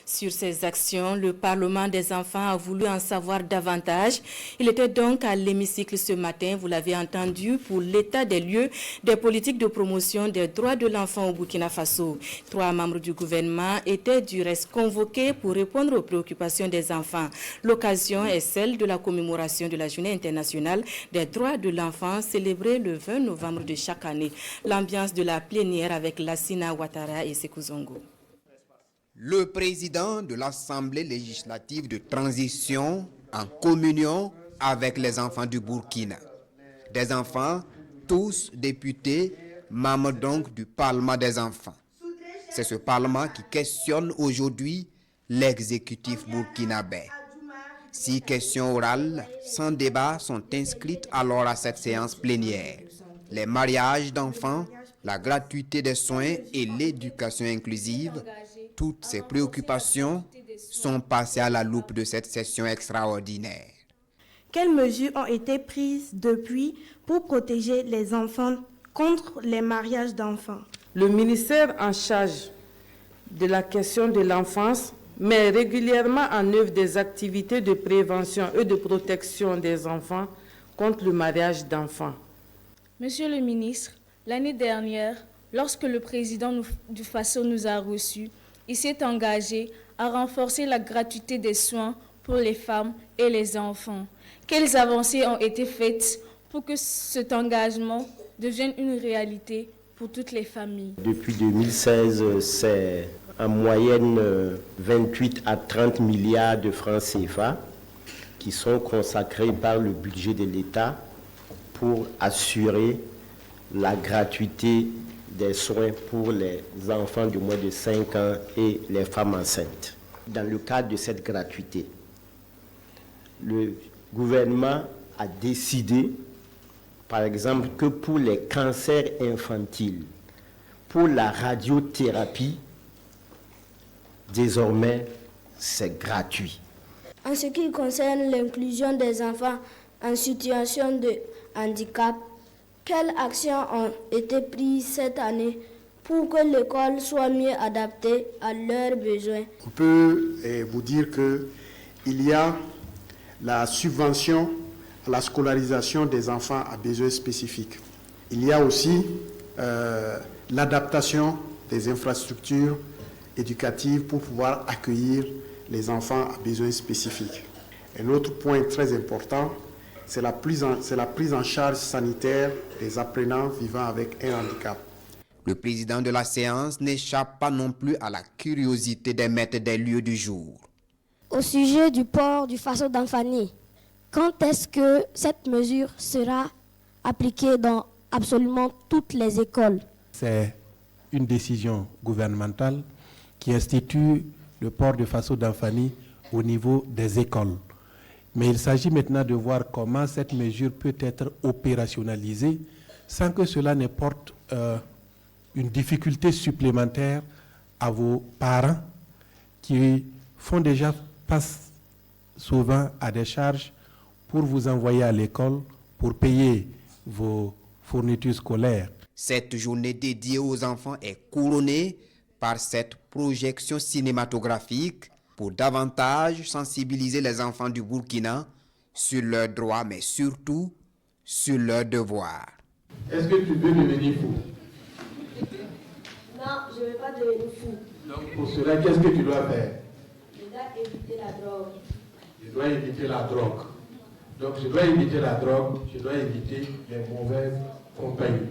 Sur ces actions, le Parlement des enfants a voulu en savoir davantage. Il était donc à l'hémicycle ce matin, vous l'avez entendu, pour l'état des lieux des politiques de promotion des droits de l'enfant au Burkina Faso. 3 membres du gouvernement étaient du reste convoqués pour répondre aux préoccupations des enfants. L'occasion est celle de la commémoration de la Journée internationale des droits de l'enfant célébrée le 20 novembre de chaque année. L'ambiance de la plénière avec Lassina Ouattara et Sékou Zongo. Le président de l'Assemblée législative de transition en communion avec les enfants du Burkina. Des enfants, tous députés, membres donc du Parlement des enfants. C'est ce Parlement qui questionne aujourd'hui l'exécutif burkinabé. 6 questions orales sans débat sont inscrites alors à cette séance plénière. Les mariages d'enfants, la gratuité des soins et l'éducation inclusive, toutes ces préoccupations sont passées à la loupe de cette session extraordinaire. Quelles mesures ont été prises depuis pour protéger les enfants contre les mariages d'enfants? Le ministère en charge de la question de l'enfance met régulièrement en œuvre des activités de prévention et de protection des enfants contre le mariage d'enfants. Monsieur le ministre, l'année dernière, lorsque le président du Faso nous a reçus, il s'est engagé à renforcer la gratuité des soins pour les femmes et les enfants. Quelles avancées ont été faites pour que cet engagement devienne une réalité pour toutes les familles? Depuis 2016, c'est en moyenne 28 à 30 milliards de francs CFA qui sont consacrés par le budget de l'État pour assurer la gratuité des soins pour les enfants de moins de 5 ans et les femmes enceintes. Dans le cadre de cette gratuité, le gouvernement a décidé, par exemple, que pour les cancers infantiles, pour la radiothérapie, désormais, c'est gratuit. En ce qui concerne l'inclusion des enfants en situation de handicap, quelles actions ont été prises cette année pour que l'école soit mieux adaptée à leurs besoins? On peut vous dire qu'il y a la subvention à la scolarisation des enfants à besoins spécifiques. Il y a aussi l'adaptation des infrastructures éducatives pour pouvoir accueillir les enfants à besoins spécifiques. Un autre point très important, c'est la prise en charge sanitaire des apprenants vivant avec un handicap. Le président de la séance n'échappe pas non plus à la curiosité des maîtres des lieux du jour. Au sujet du port du faso d'Anfani, quand est-ce que cette mesure sera appliquée dans absolument toutes les écoles? C'est une décision gouvernementale qui institue le port du faso d'Anfani au niveau des écoles. Mais il s'agit maintenant de voir comment cette mesure peut être opérationnalisée sans que cela ne porte une difficulté supplémentaire à vos parents qui font déjà face souvent à des charges pour vous envoyer à l'école, pour payer vos fournitures scolaires. Cette journée dédiée aux enfants est couronnée par cette projection cinématographique pour davantage sensibiliser les enfants du Burkina sur leurs droits, mais surtout sur leurs devoirs. Est-ce que tu veux devenir fou? Non, je ne veux pas devenir fou. Donc pour cela, qu'est-ce que tu dois faire? Je dois éviter la drogue. Je dois éviter la drogue. Donc je dois éviter la drogue, je dois éviter les mauvaises compagnies.